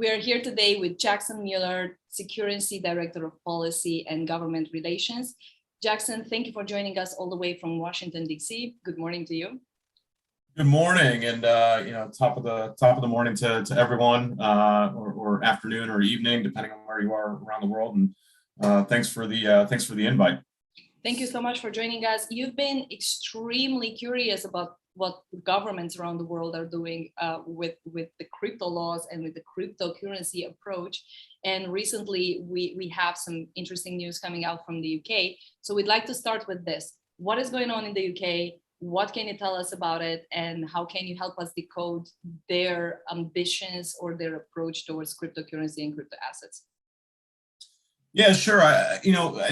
We are here today with Jackson Mueller, Securrency Director of Policy and Government Relations. Jackson, thank you for joining us all the way from Washington, D.C. Good morning to you. Good morning, and top of the morning to everyone, or afternoon or evening, depending on where you are around the world. And thanks for the invite. Thank you so much for joining us. You've been extremely curious about what governments around the world are doing with the crypto laws and with the cryptocurrency approach. And recently, we have some interesting news coming out from the UK. So we'd like to start with this. What is going on in the UK? What can you tell us about it? And how can you help us decode their ambitions or their approach towards cryptocurrency and crypto assets? Yeah, sure. I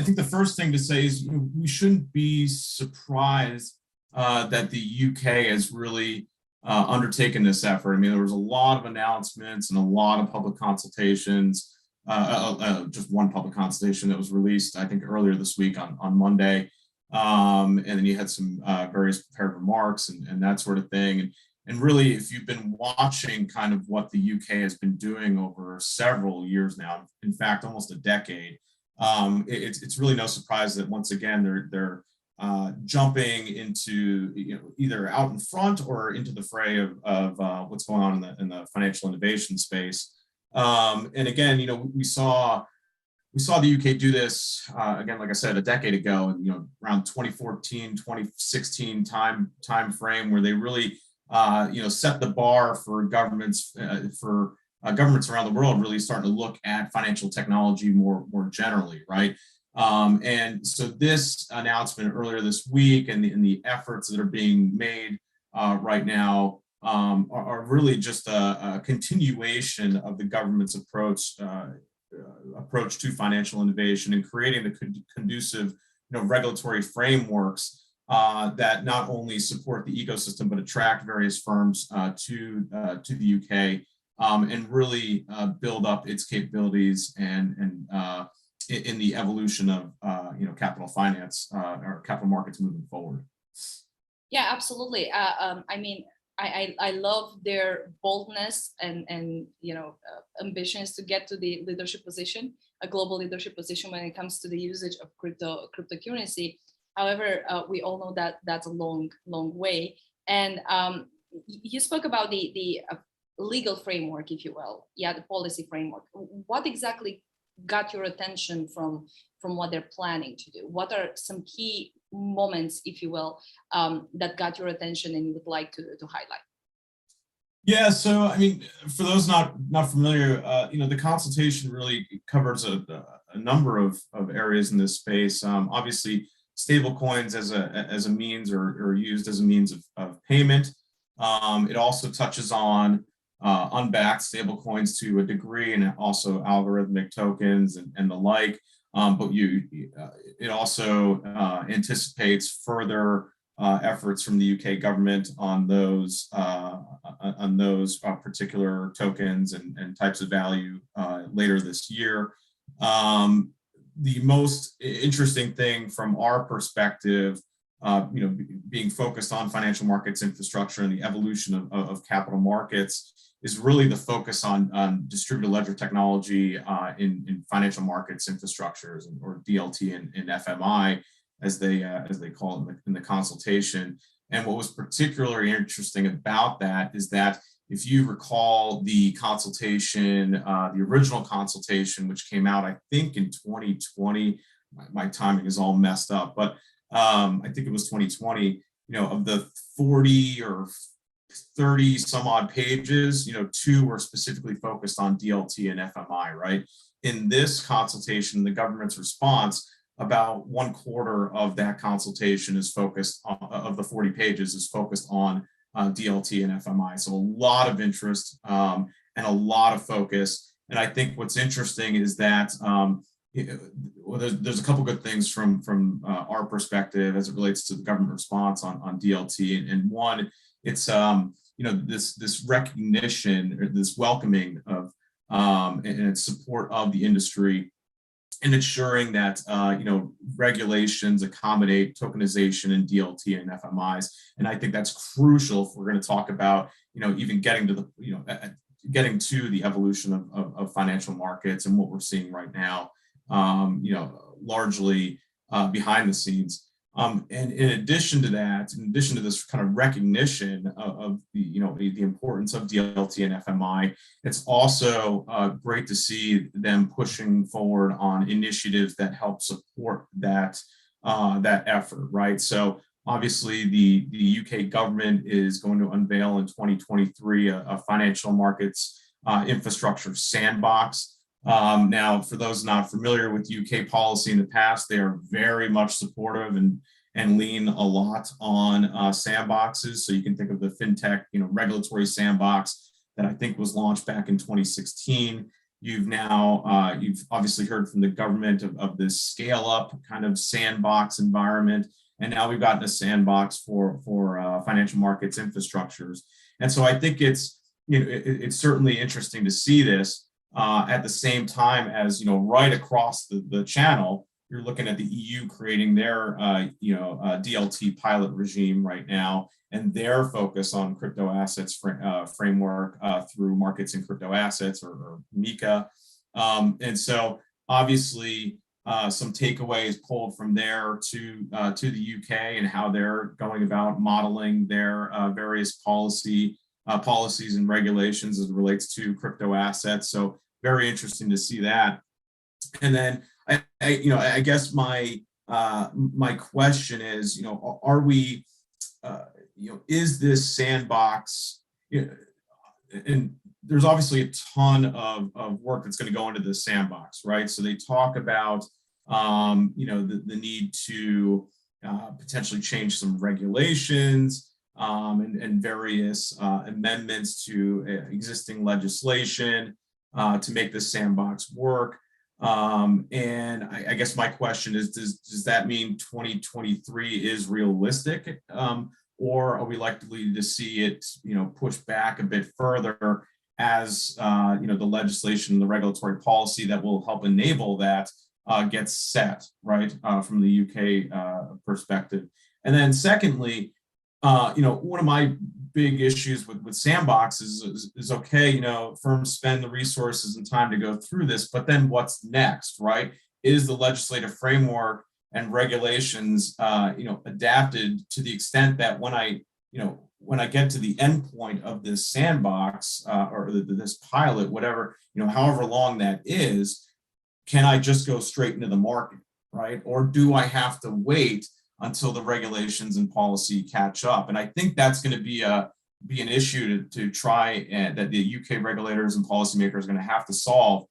think the first thing to say is we shouldn't be surprised that the UK has really undertaken this effort. I mean, there was a lot of announcements and a lot of public consultations, just one public consultation that was released, I think, earlier this week on Monday. And then you had some various prepared remarks and that sort of thing. And really, if you've been watching kind of what the UK has been doing over several years now, in fact, almost a decade, it's really no surprise that once again, they're jumping into either out in front or into the fray of what's going on in the financial innovation space. And again, we saw the UK do this again, like I said, a decade ago, around 2014, 2016 time frame, where they really set the bar for governments around the world really starting to look at financial technology more generally, right? And so this announcement earlier this week and the efforts that are being made right now are really just a continuation of the government's approach to financial innovation and creating the conducive regulatory frameworks that not only support the ecosystem but attract various firms to the UK and really build up its capabilities and in the evolution of capital finance or capital markets moving forward. Yeah, absolutely. I mean, I love their boldness and ambitions to get to the leadership position, a global leadership position when it comes to the usage of cryptocurrency. However, we all know that that's a long way. And you spoke about the legal framework, if you will, the policy framework. What exactly got your attention from what they're planning to do? What are some key moments, if you will, that got your attention and you would like to highlight? Yeah, so I mean, for those not familiar, the consultation really covers a number of areas in this space. Obviously, stable coins as a means or used as a means of payment. It also touches on unbacked stable coins to a degree, and also algorithmic tokens and the like. But it also anticipates further efforts from the UK government on those particular tokens and types of value later this year. The most interesting thing from our perspective, being focused on financial markets infrastructure and the evolution of capital markets, is really the focus on distributed ledger technology in financial markets infrastructures, or DLT and FMI, as they call it in the consultation. And what was particularly interesting about that is that if you recall the consultation, the original consultation, which came out, I think, in 2020, my timing is all messed up, but I think it was 2020, of the 40 or 30 some odd pages, 2 were specifically focused on DLT and FMI, right? In this consultation, the government's response, about 1/4 of that consultation is focused on, of the 40 pages, is focused on DLT and FMI. So a lot of interest and a lot of focus. And I think what's interesting is that there's a couple good things from our perspective as it relates to the government response on DLT. And one, it's this recognition, or this welcoming of and its support of the industry, and ensuring that regulations accommodate tokenization and DLT and FMIs. And I think that's crucial if we're going to talk about even getting to the getting to the evolution of financial markets and what we're seeing right now, largely behind the scenes. And in addition to that, in addition to this kind of recognition of the importance of DLT and FMI, it's also great to see them pushing forward on initiatives that help support that effort, right? So obviously the UK government is going to unveil in 2023 a financial markets infrastructure sandbox. Now, for those not familiar with UK policy in the past, they are very much supportive and lean a lot on sandboxes. So you can think of the fintech, regulatory sandbox that I think was launched back in 2016. You've obviously heard from the government of this scale up kind of sandbox environment. And now we've gotten a sandbox for financial markets infrastructures. And so I think it's certainly interesting to see this. At the same time as, right across the channel, you're looking at the EU creating their, DLT pilot regime right now, and their focus on crypto assets framework through markets in crypto assets or MiCA. And so obviously some takeaways pulled from there to the UK and how they're going about modeling their various policies and regulations as it relates to crypto assets. So very interesting to see that. And then I guess my question is, are we, is this sandbox, and there's obviously a ton of work that's going to go into this sandbox, right? So they talk about, the need to potentially change some regulations and various amendments to existing legislation to make this sandbox work. And I guess my question is, does that mean 2023 is realistic? Or are we likely to see it, pushed back a bit further as, the legislation, the regulatory policy that will help enable that gets set, right, from the UK perspective? And then secondly, one of my big issues with sandboxes is okay, firms spend the resources and time to go through this, but then what's next, right? Is the legislative framework and regulations, adapted to the extent that when I get to the end point of this sandbox or this pilot, whatever, however long that is, can I just go straight into the market, right? Or do I have to wait until the regulations and policy catch up? And I think that's going to be an issue to try that the UK regulators and policymakers are going to have to solve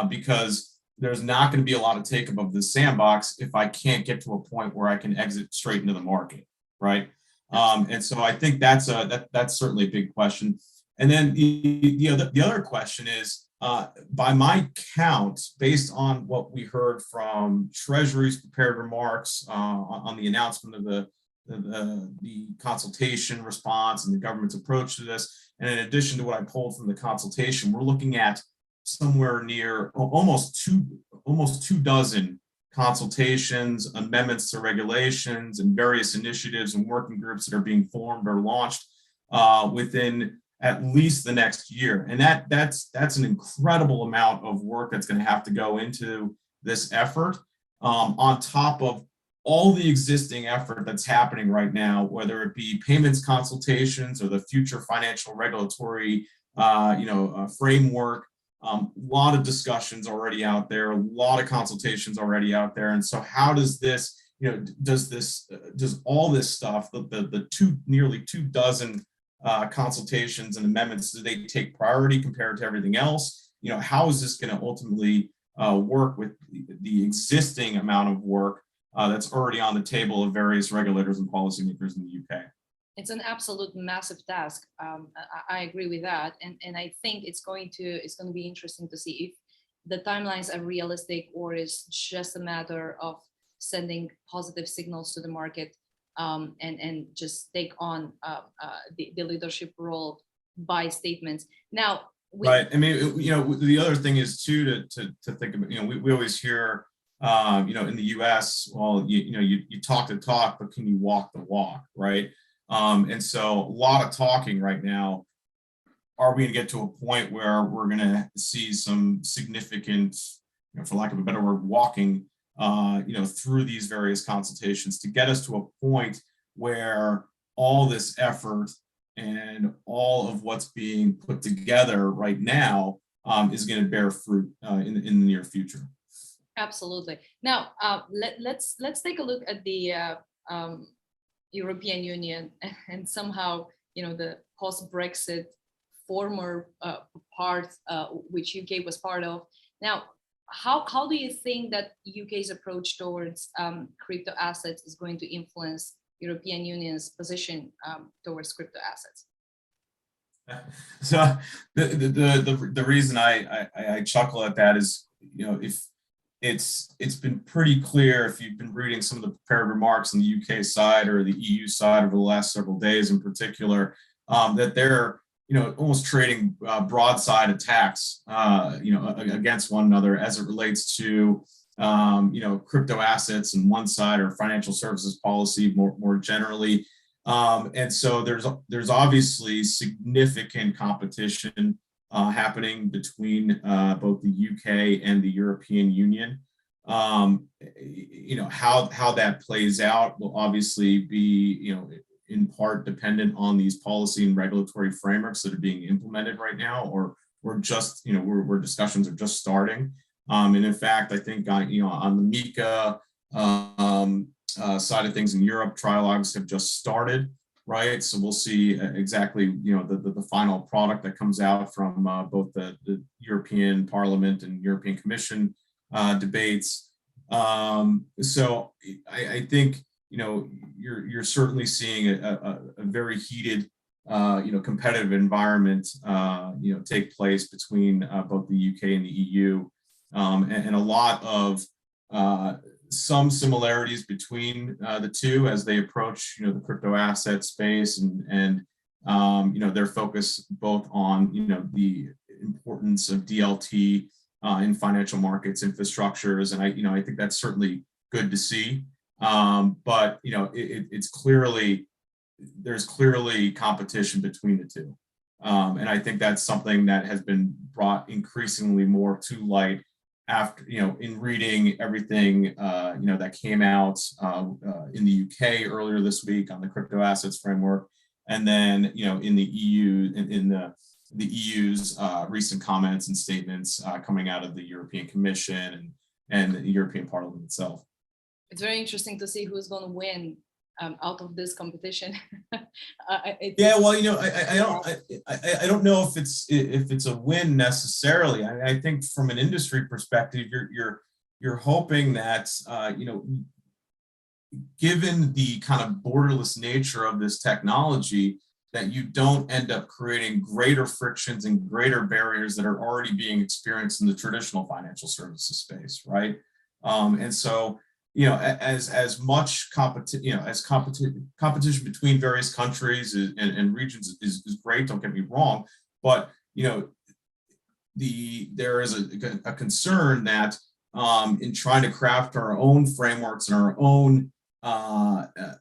because there's not going to be a lot of take up of the sandbox if I can't get to a point where I can exit straight into the market, right? And so I think that's certainly a big question. And then the other question is, by my count, based on what we heard from Treasury's prepared remarks on the announcement of the consultation response and the government's approach to this, and in addition to what I pulled from the consultation, we're looking at somewhere near almost two dozen consultations, amendments to regulations, and various initiatives and working groups that are being formed or launched within at least the next year. And that's an incredible amount of work that's going to have to go into this effort, on top of all the existing effort that's happening right now, whether it be payments consultations or the future financial regulatory framework. A lot of discussions already out there, a lot of consultations already out there. And so how does this, does all this stuff, the nearly 2 dozen consultations and amendments, do they take priority compared to everything else? How is this going to ultimately work with the existing amount of work that's already on the table of various regulators and policymakers in the UK? It's an absolute massive task. I agree with that, and I think it's going to be interesting to see if the timelines are realistic or is just a matter of sending positive signals to the market and just take on the leadership role by statements. Now, right. I mean, the other thing is too to think about. We always hear, in the U.S., well, you talk the talk, but can you walk the walk, right? And so a lot of talking right now. are we going to get to a point where we're going to see some significant, for lack of a better word, walking, through these various consultations to get us to a point where all this effort and all of what's being put together right now is going to bear fruit in the near future. Absolutely. Now, let's take a look at the European Union and somehow, the post-Brexit former part, which UK was part of. Now, how do you think that UK's approach towards crypto assets is going to influence European Union's position towards crypto assets? So the reason I chuckle at that is, if it's been pretty clear, if you've been reading some of the prepared remarks on the UK side or the EU side over the last several days in particular, that they're almost trading broadside attacks against one another as it relates to crypto assets on one side or financial services policy more generally. And so there's obviously significant competition happening between both the UK and the European Union. How that plays out will obviously be, in part dependent on these policy and regulatory frameworks that are being implemented right now, or just, where discussions are just starting. And in fact, I think on the MiCA side of things in Europe, trilogues have just started, right? So we'll see exactly, the final product that comes out from both the European Parliament and European Commission debates. So I think, you're certainly seeing a very heated, competitive environment, take place between both the UK and the EU, and a lot of some similarities between the two as they approach, the crypto asset space and their focus both on, the importance of DLT in financial markets infrastructures, and I think that's certainly good to see. But it's there's clearly competition between the two, and I think that's something that has been brought increasingly more to light after, in reading everything, that came out in the UK earlier this week on the crypto assets framework, and then, in the EU, in the EU's recent comments and statements coming out of the European Commission and the European Parliament itself. It's very interesting to see who's going to win out of this competition. Yeah, well, I don't know if it's a win necessarily. I think from an industry perspective, you're hoping that given the kind of borderless nature of this technology, that you don't end up creating greater frictions and greater barriers that are already being experienced in the traditional financial services space, right? And so, as much competition between various countries and regions is great, don't get me wrong, but there is a concern that in trying to craft our own frameworks and our own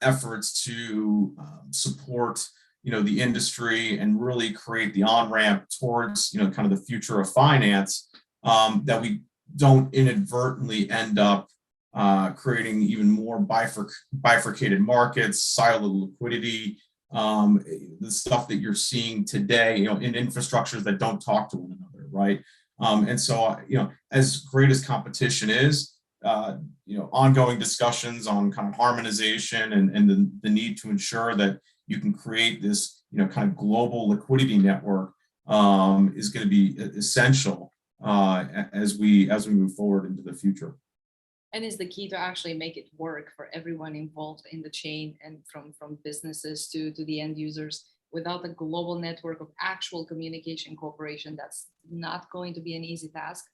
efforts to support the industry and really create the on-ramp towards kind of the future of finance, that we don't inadvertently end up creating even more bifurcated markets, siloed liquidity, the stuff that you're seeing today, in infrastructures that don't talk to one another, right? And so, as great as competition is, ongoing discussions on kind of harmonization and the need to ensure that you can create this, kind of global liquidity network is going to be essential as we move forward into the future. And is the key to actually make it work for everyone involved in the chain, and from businesses to the end users. Without a global network of actual communication cooperation, that's not going to be an easy task.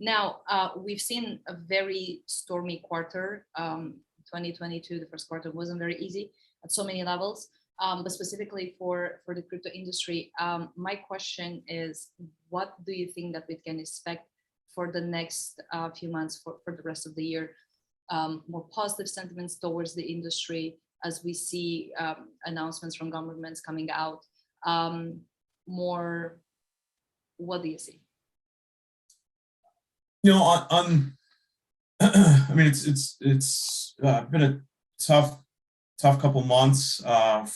Now, we've seen a very stormy quarter. 2022, the first quarter wasn't very easy at so many levels, but specifically for the crypto industry. My question is, what do you think that we can expect for the next few months, for the rest of the year? More positive sentiments towards the industry as we see announcements from governments coming out, more What do you see? You know, I mean, it's been a tough couple months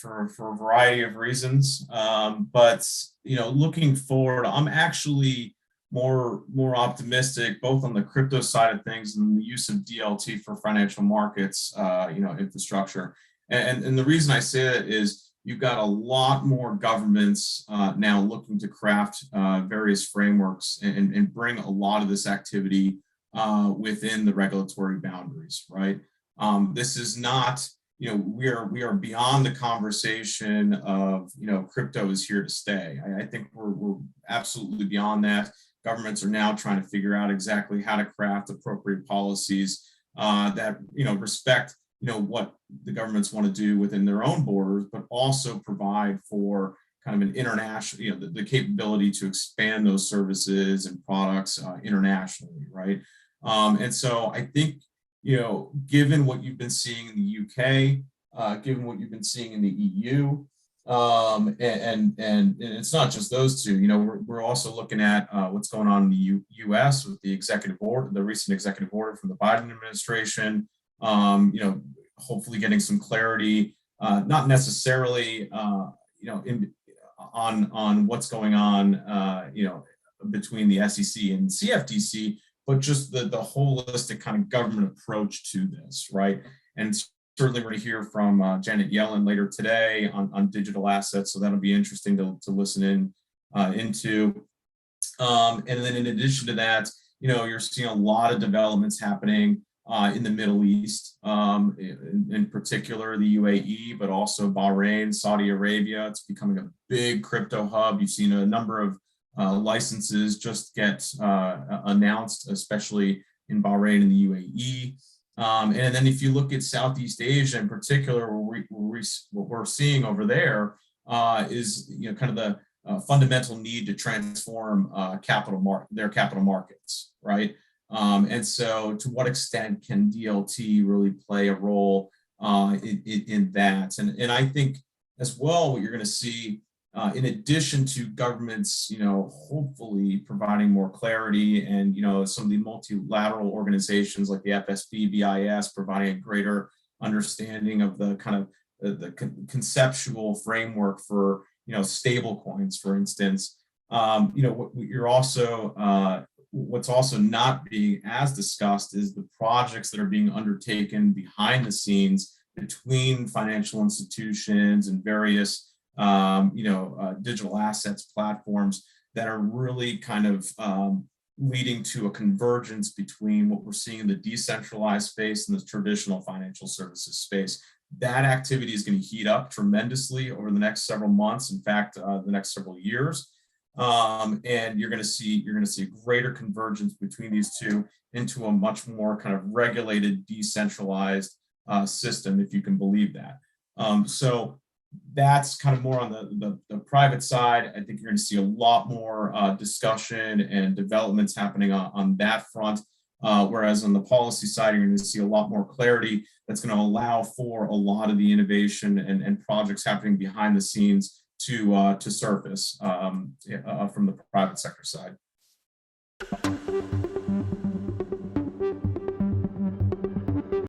for a variety of reasons. But you know, looking forward, I'm actually more optimistic both on the crypto side of things and the use of DLT for financial markets, you know, infrastructure. And the reason I say that is you've got a lot more governments now looking to craft various frameworks and bring a lot of this activity within the regulatory boundaries, right? This is not, you know, we are beyond the conversation of, you know, crypto is here to stay. I think we're absolutely beyond that. Governments are now trying to figure out exactly how to craft appropriate policies that, you know, respect, you know, what the governments want to do within their own borders, but also provide for kind of an international, you know, the capability to expand those services and products internationally, right? And so I think, you know, given what you've been seeing in the UK, given what you've been seeing in the EU, and it's not just those two. You know, we're also looking at what's going on in the U.S. with the executive order, the recent executive order from the Biden administration. You know, hopefully getting some clarity, not necessarily, you know, on what's going on, you know, between the SEC and CFTC, but just the holistic kind of government approach to this, right? And certainly we're going to hear from Janet Yellen later today on digital assets, so that'll be interesting to listen into. And then in addition to that, you know, you're seeing a lot of developments happening in the Middle East, in particular the UAE, but also Bahrain, Saudi Arabia. It's becoming a big crypto hub. You've seen a number of licenses just get announced, especially in Bahrain and the UAE. And then if you look at Southeast Asia in particular, what we're seeing over there is, you know, kind of the fundamental need to transform their capital markets, right? And so to what extent can DLT really play a role in that? And I think as well, what you're going to see, in addition to governments, you know, hopefully providing more clarity, and, you know, some of the multilateral organizations like the FSB, BIS providing a greater understanding of the kind of the conceptual framework for, you know, stable coins, for instance. You know, what you're also, what's also not being as discussed is the projects that are being undertaken behind the scenes between financial institutions and various you know, digital assets platforms that are really kind of leading to a convergence between what we're seeing in the decentralized space and the traditional financial services space. That activity is going to heat up tremendously over the next several months. In fact, the next several years, and you're going to see a greater convergence between these two into a much more kind of regulated, decentralized system, if you can believe that. So that's kind of more on the private side. I think you're going to see a lot more discussion and developments happening on that front. Whereas on the policy side, you're going to see a lot more clarity that's going to allow for a lot of the innovation and projects happening behind the scenes to surface from the private sector side.